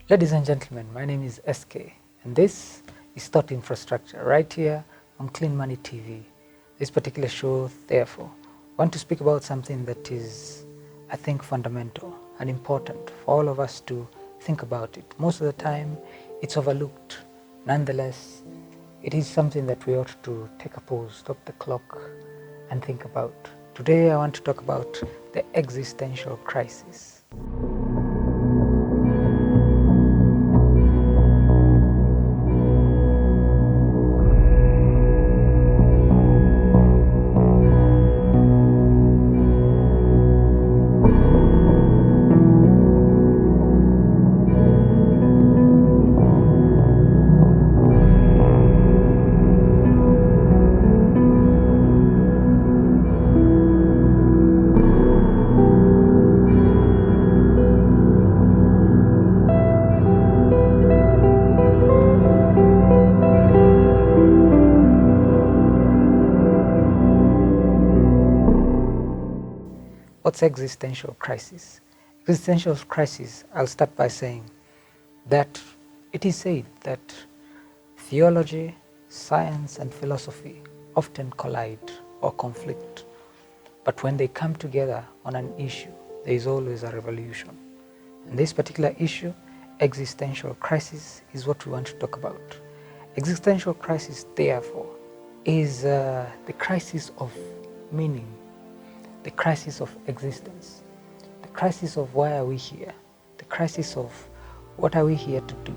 Ladies and gentlemen, my name is SK, and this is Thought Infrastructure right here on Clean Money TV. This particular show, therefore, want to speak about something that is, I think, fundamental and important for all of us to think about it. Most of the time, it's overlooked. Nonetheless, it is something that we ought to take a pause, stop the clock, and think about. Today, I want to talk about the existential crisis. What's existential crisis? Existential crisis, I'll start by saying that it is said that theology, science, and philosophy often collide or conflict. But when they come together on an issue, there is always a revolution. And this particular issue, existential crisis, is what we want to talk about. Existential crisis, therefore, is the crisis of meaning, the crisis of existence, the crisis of why are we here, the crisis of what are we here to do.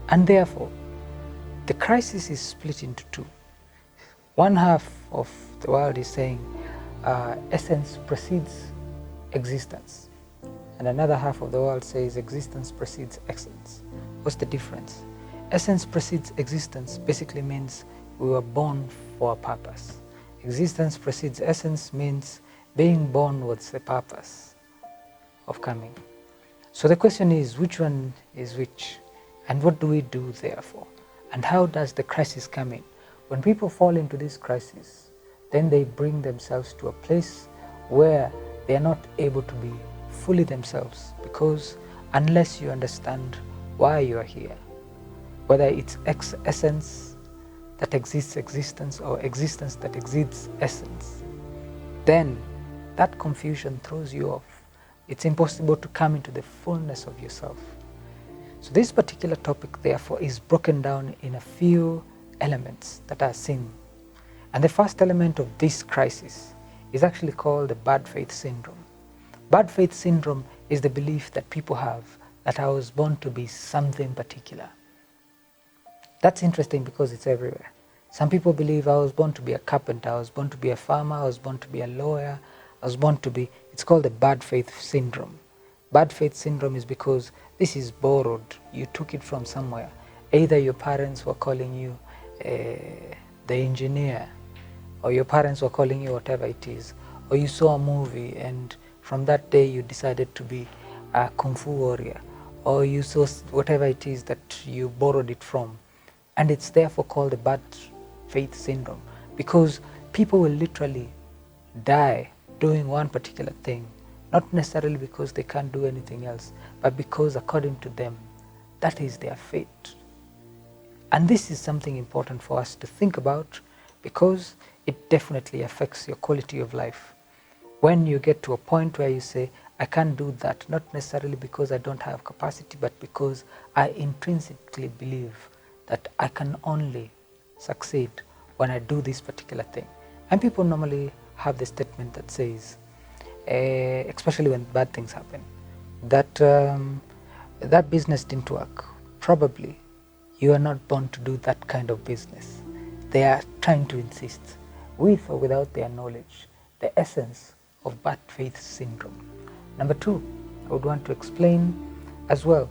And therefore, the crisis is split into two. One half of the world is saying essence precedes existence, and another half of the world says existence precedes essence. What's the difference? Essence precedes existence basically means we were born for a purpose. Existence precedes essence means being born was the purpose of coming. So the question is, which one is which? And what do we do therefore? And how does the crisis come in? When people fall into this crisis, then they bring themselves to a place where they are not able to be fully themselves, because unless you understand why you are here, whether it's essence that exists existence or existence that exceeds essence, then that confusion throws you off. It's impossible to come into the fullness of yourself. So this particular topic, therefore, is broken down in a few elements that are seen. And the first element of this crisis is actually called the bad faith syndrome. Bad faith syndrome is the belief that people have that I was born to be something particular. That's interesting because it's everywhere. Some people believe I was born to be a carpenter, I was born to be a farmer, I was born to be a lawyer, I was born to be, it's called the bad faith syndrome. Bad faith syndrome is because this is borrowed. You took it from somewhere. Either your parents were calling you the engineer, or your parents were calling you whatever it is, or you saw a movie and from that day you decided to be a kung fu warrior, or you saw whatever it is that you borrowed it from. And it's therefore called the bad faith syndrome, because people will literally die doing one particular thing, not necessarily because they can't do anything else, but because according to them, that is their fate. And this is something important for us to think about, because it definitely affects your quality of life. When you get to a point where you say, I can't do that, not necessarily because I don't have capacity, but because I intrinsically believe that I can only succeed when I do this particular thing. And people normally have the statement that says, especially when bad things happen, that that business didn't work. Probably you are not born to do that kind of business. They are trying to insist, with or without their knowledge, the essence of bad faith syndrome. Number two, I would want to explain as well.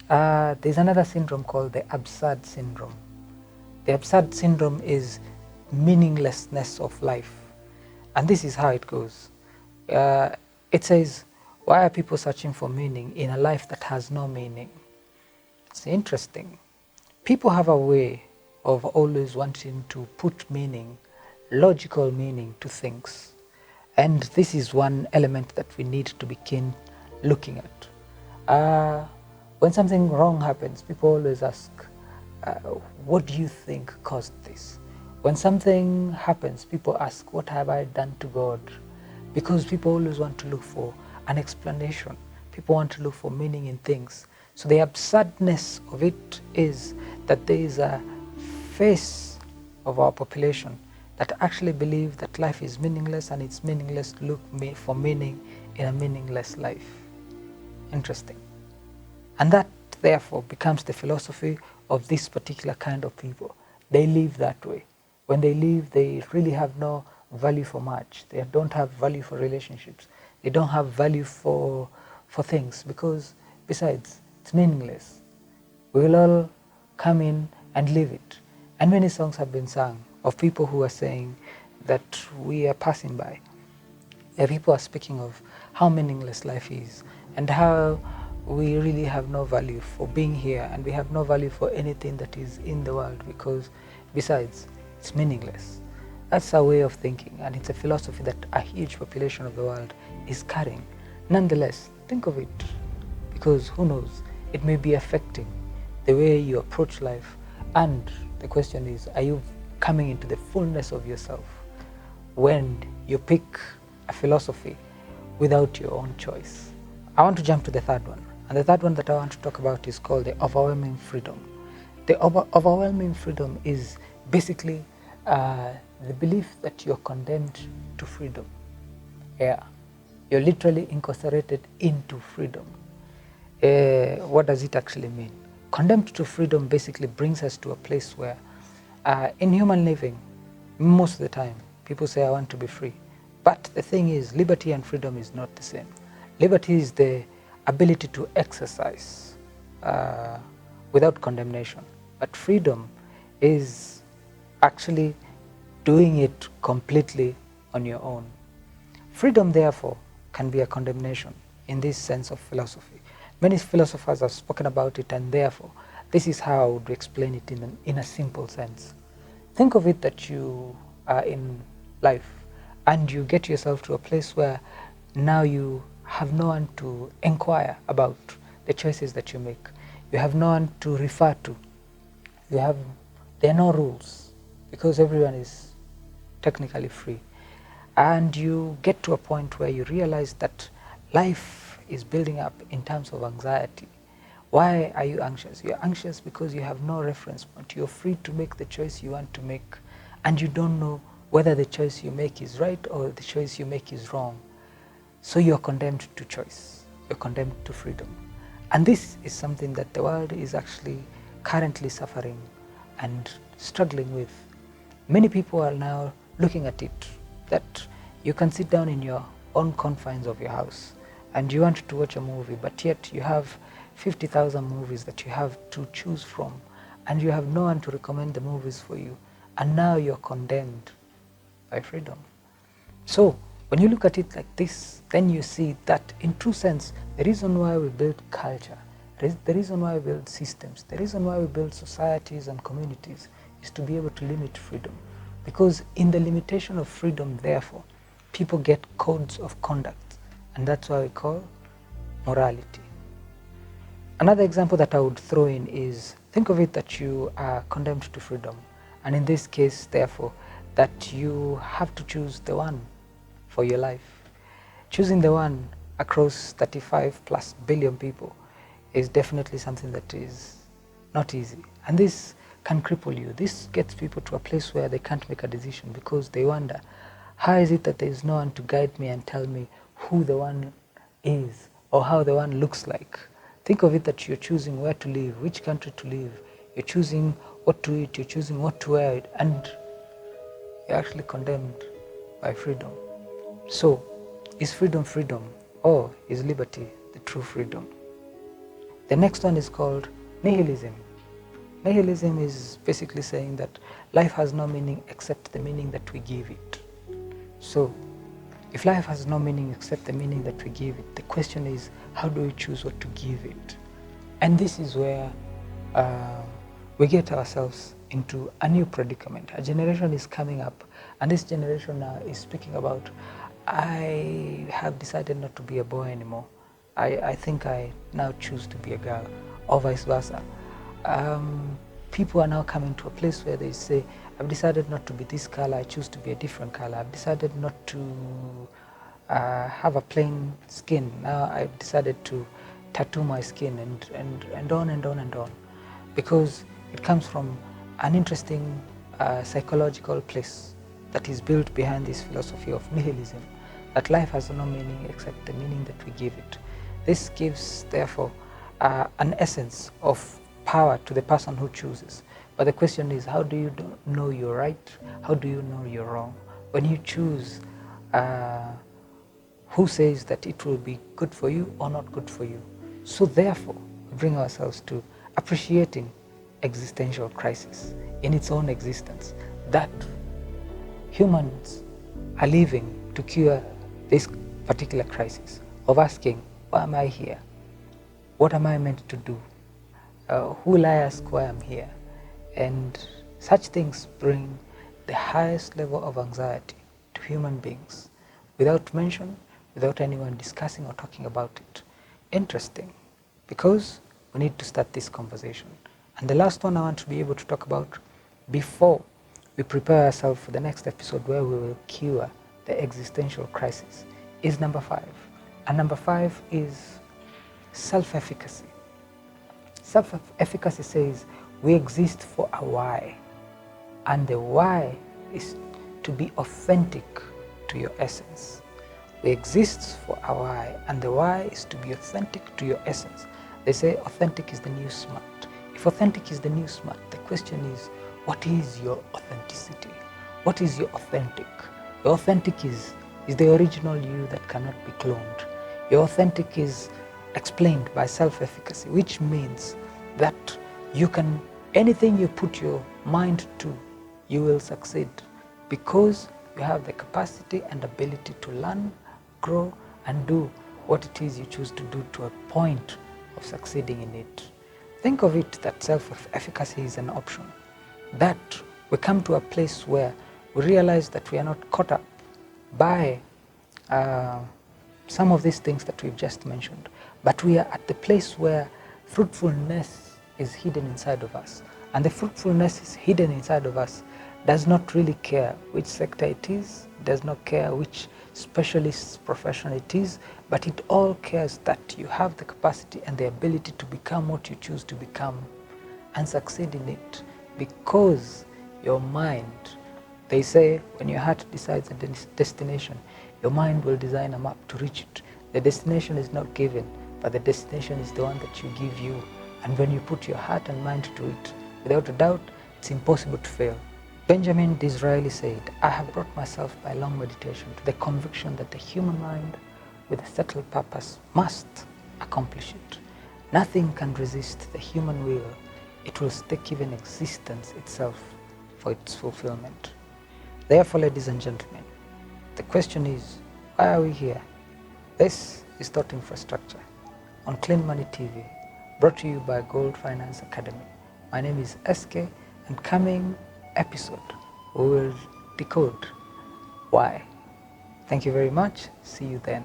There's another syndrome called the absurd syndrome. The absurd syndrome is meaninglessness of life. And this is how it goes. It says, why are people searching for meaning in a life that has no meaning? It's interesting. People have a way of always wanting to put meaning, logical meaning to things. And this is one element that we need to begin looking at. When something wrong happens, people always ask, what do you think caused this? When something happens, people ask, what have I done to God? Because people always want to look for an explanation. People want to look for meaning in things. So the absurdness of it is that there is a phase of our population that actually believe that life is meaningless, and it's meaningless to look for meaning in a meaningless life. Interesting. And that therefore becomes the philosophy of this particular kind of people. They live that way. When they live, they really have no value for much. They don't have value for relationships. They don't have value for things, because besides, it's meaningless. We will all come in and live it. And many songs have been sung of people who are saying that we are passing by. People are speaking of how meaningless life is, and how we really have no value for being here, and we have no value for anything that is in the world, because besides, it's meaningless. That's a way of thinking, and it's a philosophy that a huge population of the world is carrying. Nonetheless, think of it, because who knows, it may be affecting the way you approach life. And the question is, are you coming into the fullness of yourself when you pick a philosophy without your own choice? I want to jump to the third one. And the third one that I want to talk about is called the overwhelming freedom. The overwhelming freedom is basically the belief that you're condemned to freedom. Yeah, you're literally incarcerated into freedom. What does it actually mean? Condemned to freedom basically brings us to a place where in human living, most of the time, people say, I want to be free. But the thing is, liberty and freedom is not the same. Liberty is the ability to exercise without condemnation. But freedom is actually doing it completely on your own. Freedom, therefore, can be a condemnation in this sense of philosophy. Many philosophers have spoken about it, and therefore, this is how I would explain it in a simple sense. Think of it that you are in life, and you get yourself to a place where now you have no one to inquire about the choices that you make. You have no one to refer to. There are no rules, because everyone is technically free. And you get to a point where you realize that life is building up in terms of anxiety. Why are you anxious? You're anxious because you have no reference point. You're free to make the choice you want to make, and you don't know whether the choice you make is right or the choice you make is wrong. So you're condemned to choice. You're condemned to freedom. And this is something that the world is actually currently suffering and struggling with. Many people are now looking at it, that you can sit down in your own confines of your house and you want to watch a movie, but yet you have 50,000 movies that you have to choose from, and you have no one to recommend the movies for you, and now you're condemned by freedom. So when you look at it like this, then you see that in true sense, the reason why we build culture, the reason why we build systems, the reason why we build societies and communities is to be able to limit freedom. Because in the limitation of freedom, therefore, people get codes of conduct, and that's why we call morality. Another example that I would throw in is, think of it that you are condemned to freedom, and in this case, therefore, that you have to choose the one for your life. Choosing the one across 35 plus billion people is definitely something that is not easy, and this can cripple you. This gets people to a place where they can't make a decision, because they wonder, how is it that there is no one to guide me and tell me who the one is or how the one looks like? Think of it that you're choosing where to live, which country to live, you're choosing what to eat, you're choosing what to wear, and you're actually condemned by freedom. So, is freedom freedom, or is liberty the true freedom? The next one is called nihilism. Nihilism is basically saying that life has no meaning except the meaning that we give it. So, if life has no meaning except the meaning that we give it, the question is, how do we choose what to give it? And this is where we get ourselves into a new predicament. A generation is coming up, and this generation now is speaking about, I have decided not to be a boy anymore. I think I now choose to be a girl. or vice versa. People are now coming to a place where they say, I've decided not to be this color, I choose to be a different color. I've decided not to have a plain skin, now I've decided to tattoo my skin, and on and on and on. Because it comes from an interesting psychological place that is built behind this philosophy of nihilism, that life has no meaning except the meaning that we give it. This gives, therefore, an essence of power to the person who chooses. But the question is, how do you know you're right? How do you know you're wrong? When you choose, who says that it will be good for you or not good for you? So therefore, we bring ourselves to appreciating existential crisis in its own existence, that humans are living to cure this particular crisis of asking, why am I here? What am I meant to do? Who will I ask why I'm here? And such things bring the highest level of anxiety to human beings without mention, without anyone discussing or talking about it. Interesting, because we need to start this conversation. And the last one I want to be able to talk about before we prepare ourselves for the next episode where we will cure the existential crisis is number 5. And number 5 is self-efficacy. Self-efficacy says we exist for a why, and the why is to be authentic to your essence. We exist for a why, and the why is to be authentic to your essence. They say authentic is the new smart. If authentic is the new smart, the question is, what is your authenticity? What is your authentic? Your authentic is the original you that cannot be cloned. Your authentic is explained by self-efficacy, which means that you can, anything you put your mind to, you will succeed, because you have the capacity and ability to learn, grow, and do what it is you choose to do to a point of succeeding in it. Think of it that self-efficacy is an option, that we come to a place where we realize that we are not caught up by some of these things that we've just mentioned, but we are at the place where fruitfulness is hidden inside of us, and the fruitfulness is hidden inside of us does not really care which sector it is, does not care which specialist profession it is, but it all cares that you have the capacity and the ability to become what you choose to become and succeed in it, because your mind, they say when your heart decides a destination, your mind will design a map to reach it. The destination is not given, but the destination is the one that you give you. And when you put your heart and mind to it, without a doubt, it's impossible to fail. Benjamin Disraeli said, I have brought myself by long meditation to the conviction that the human mind with a settled purpose must accomplish it. Nothing can resist the human will. It will stake even existence itself for its fulfillment. Therefore, ladies and gentlemen, the question is, why are we here? This is Thought Infrastructure on Clean Money TV, brought to you by Gold Finance Academy. My name is SK, and coming episode we will decode why. Thank you very much. See you then.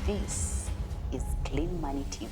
This is Clean Money TV.